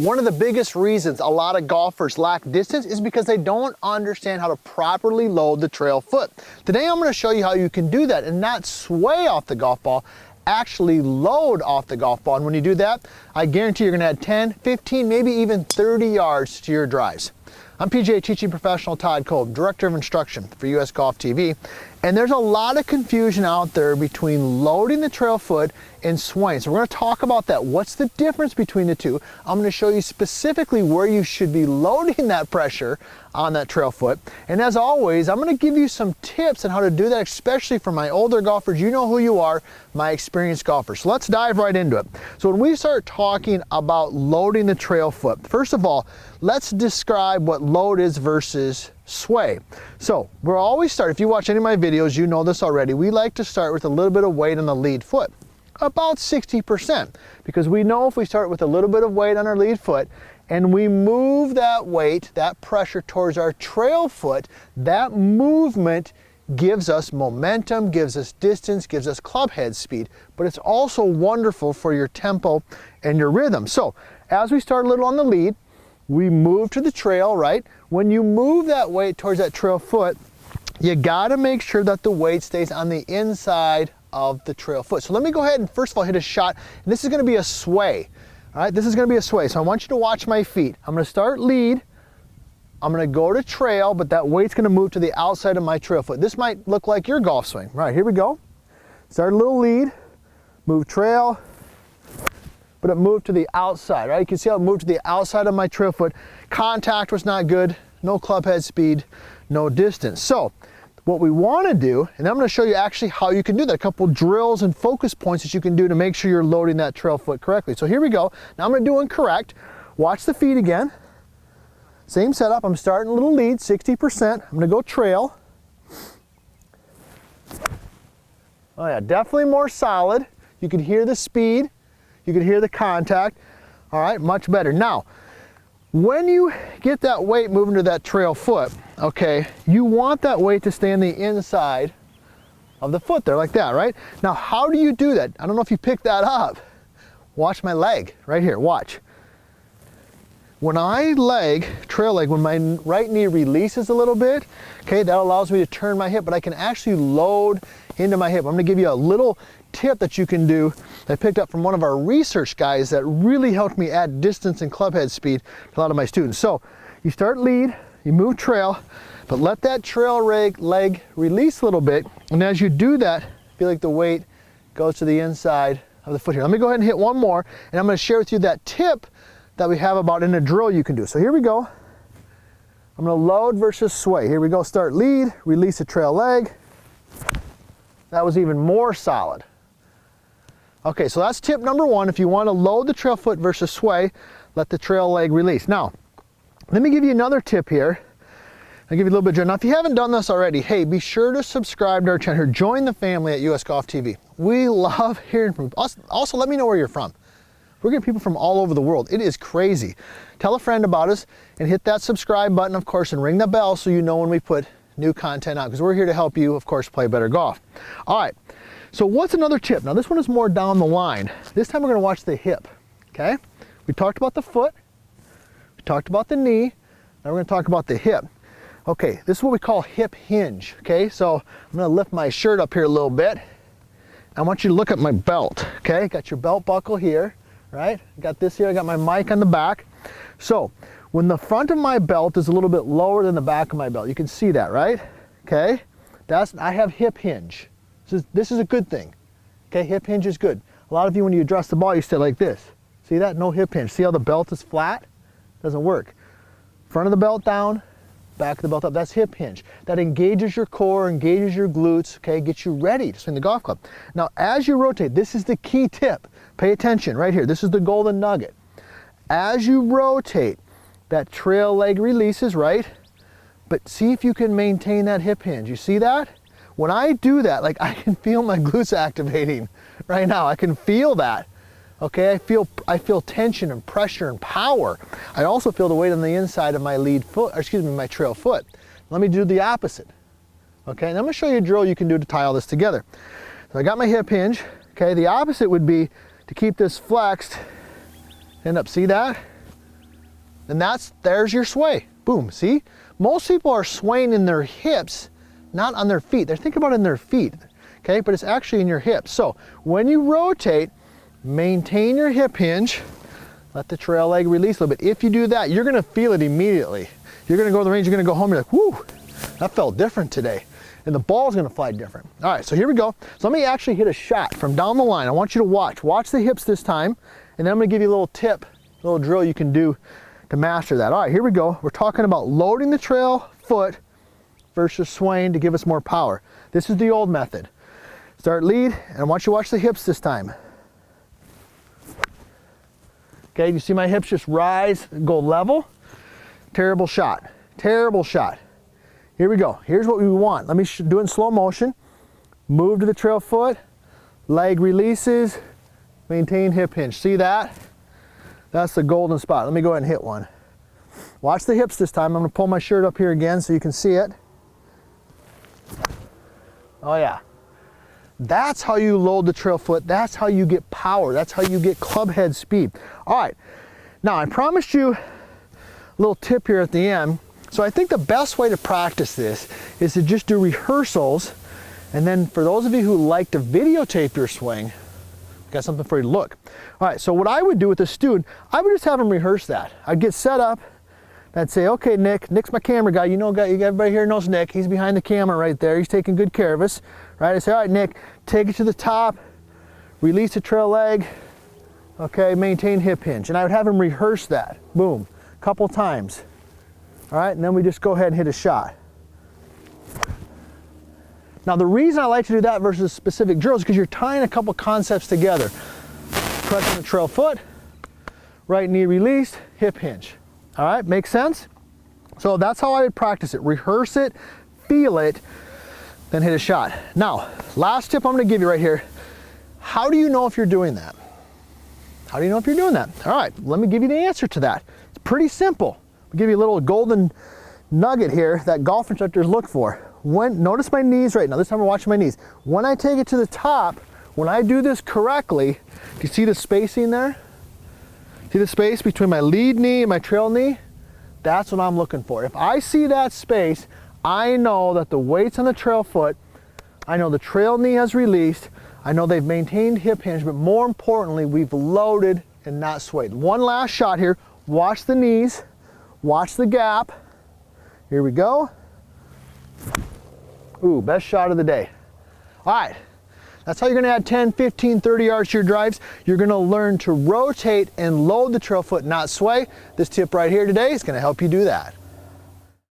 One of the biggest reasons a lot of golfers lack distance is because they don't understand how to properly load the trail foot. Today I'm going to show you how you can do that and not sway off the golf ball, actually load off the golf ball. And when you do that, I guarantee you're going to add 10, 15, maybe even 30 yards to your drives. I'm PGA teaching professional Todd Kolb, Director of Instruction for US Golf TV, and there's a lot of confusion out there between loading the trail foot and swaying. So we're going to talk about that. What's the difference between the two? I'm going to show you specifically where you should be loading that pressure on that trail foot. And as always, I'm going to give you some tips on how to do that, especially for my older golfers. You know who you are, my experienced golfers. So let's dive right into it. So when we start talking about loading the trail foot, first of all, let's describe what load is versus sway. So we'll always start, if you watch any of my videos, you know this already, we like to start with a little bit of weight on the lead foot, about 60%, because we know if we start with a little bit of weight on our lead foot and we move that weight, that pressure towards our trail foot, that movement gives us momentum, gives us distance, gives us club head speed, but it's also wonderful for your tempo and your rhythm. So as we start a little on the lead, we move to the trail, right? When you move that weight towards that trail foot, you gotta make sure that the weight stays on the inside of the trail foot. So let me go ahead and first of all hit a shot, and this is gonna be a sway. All right, this is gonna be a sway. So I want you to watch my feet. I'm gonna start lead, I'm gonna go to trail, but that weight's gonna move to the outside of my trail foot. This might look like your golf swing. All right, here we go. Start a little lead, move trail, but it moved to the outside, right? You can see how it moved to the outside of my trail foot. Contact was not good, no club head speed, no distance. So what we want to do, and I'm going to show you actually how you can do that, a couple drills and focus points that you can do to make sure you're loading that trail foot correctly. So here we go. Now I'm going to do incorrect. Watch the feet again. Same setup. I'm starting a little lead, 60%. I'm going to go trail. Oh yeah, definitely more solid. You can hear the speed. You can hear the contact. All right, much better. Now, when you get that weight moving to that trail foot, okay, you want that weight to stay on the inside of the foot there, like that, right? Now, how do you do that? I don't know if you picked that up. Watch my leg, right here, watch. When I trail leg, when my right knee releases a little bit, okay, that allows me to turn my hip, but I can actually load into my hip. I'm gonna give you a little tip that you can do that I picked up from one of our research guys that really helped me add distance and club head speed to a lot of my students. So you start lead, you move trail, but let that trail leg release a little bit, and as you do that, feel like the weight goes to the inside of the foot here. Let me go ahead and hit one more, and I'm going to share with you that tip that we have about in a drill you can do. So here we go. I'm going to load versus sway. Here we go. Start lead, release the trail leg. That was even more solid. Okay, so that's tip number one. If you want to load the trail foot versus sway, let the trail leg release. Now, let me give you another tip here. I'll give you a little bit of. Now, if you haven't done this already, hey, be sure to subscribe to our channel. Join the family at US Golf TV. We love hearing from us. Also, let me know where you're from. We're getting people from all over the world. It is crazy. Tell a friend about us and hit that subscribe button, of course, and ring the bell so you know when we put new content out, because we're here to help you, of course, play better golf. All right. So what's another tip? Now this one is more down the line. This time we're going to watch the hip, okay? We talked about the foot, we talked about the knee, now we're going to talk about the hip. Okay, this is what we call hip hinge, okay? So I'm going to lift my shirt up here a little bit. I want you to look at my belt, okay? Got your belt buckle here, right? Got this here, I got my mic on the back. So when the front of my belt is a little bit lower than the back of my belt, you can see that, right? Okay, I have hip hinge. This is a good thing. Okay, hip hinge is good. A lot of you, when you adjust the ball, you stay like this. See that? No hip hinge. See how the belt is flat? Doesn't work. Front of the belt down, back of the belt up. That's hip hinge. That engages your core, engages your glutes, okay, gets you ready to swing the golf club. Now, as you rotate, this is the key tip. Pay attention right here. This is the golden nugget. As you rotate, that trail leg releases, right? But see if you can maintain that hip hinge. You see that? When I do that, like I can feel my glutes activating right now. I can feel that. Okay, I feel tension and pressure and power. I also feel the weight on the inside of my lead foot, or excuse me, my trail foot. Let me do the opposite. Okay, and I'm gonna show you a drill you can do to tie all this together. So I got my hip hinge. Okay, the opposite would be to keep this flexed. End up, see that? And there's your sway. Boom, see? Most people are swaying in their hips, not on their feet. They're thinking about it in their feet, okay? But it's actually in your hips. So when you rotate, maintain your hip hinge, let the trail leg release a little bit. If you do that, you're gonna feel it immediately. You're gonna go to the range, you're gonna go home, you're like, whoo, that felt different today. And the ball's gonna fly different. All right, so here we go. So let me actually hit a shot from down the line. I want you to watch. Watch the hips this time, and then I'm gonna give you a little tip, a little drill you can do to master that. All right, here we go. We're talking about loading the trail foot versus swaying to give us more power. This is the old method. Start lead, and I want you to watch the hips this time. Okay, you see my hips just rise, go level? Terrible shot, terrible shot. Here we go. Here's what we want. Let me do it in slow motion. Move to the trail foot, leg releases, maintain hip hinge. See that? That's the golden spot. Let me go ahead and hit one. Watch the hips this time. I'm gonna pull my shirt up here again so you can see it. Oh yeah. That's how you load the trail foot. That's how you get power. That's how you get club head speed. All right. Now I promised you a little tip here at the end. So I think the best way to practice this is to just do rehearsals, and then for those of you who like to videotape your swing, I've got something for you to look. All right, so what I would do with a student, I would just have them rehearse that. I'd get set up, and I'd say, okay, Nick's my camera guy. You know, everybody here knows Nick. He's behind the camera right there. He's taking good care of us, right? I say, all right, Nick, take it to the top, release the trail leg, okay, maintain hip hinge. And I would have him rehearse that, boom, a couple times. All right, and then we just go ahead and hit a shot. Now the reason I like to do that versus specific drills is because you're tying a couple concepts together. Pressing the trail foot, right knee released, hip hinge. All right, makes sense? So that's how I would practice it. Rehearse it, feel it, then hit a shot. Now, last tip I'm gonna give you right here. How do you know if you're doing that? How do you know if you're doing that? All right, let me give you the answer to that. It's pretty simple. I'll give you a little golden nugget here that golf instructors look for. Notice my knees right now. This time I'm watching my knees. When I take it to the top, when I do this correctly, do you see the spacing there? See the space between my lead knee and my trail knee? That's what I'm looking for. If I see that space, I know that the weight's on the trail foot, I know the trail knee has released, I know they've maintained hip hinge, but more importantly, we've loaded and not swayed. One last shot here. Watch the knees. Watch the gap. Here we go. Ooh, best shot of the day. All right, that's how you're gonna add 10, 15, 30 yards to your drives. You're gonna learn to rotate and load the trail foot, not sway. This tip right here today is gonna help you do that.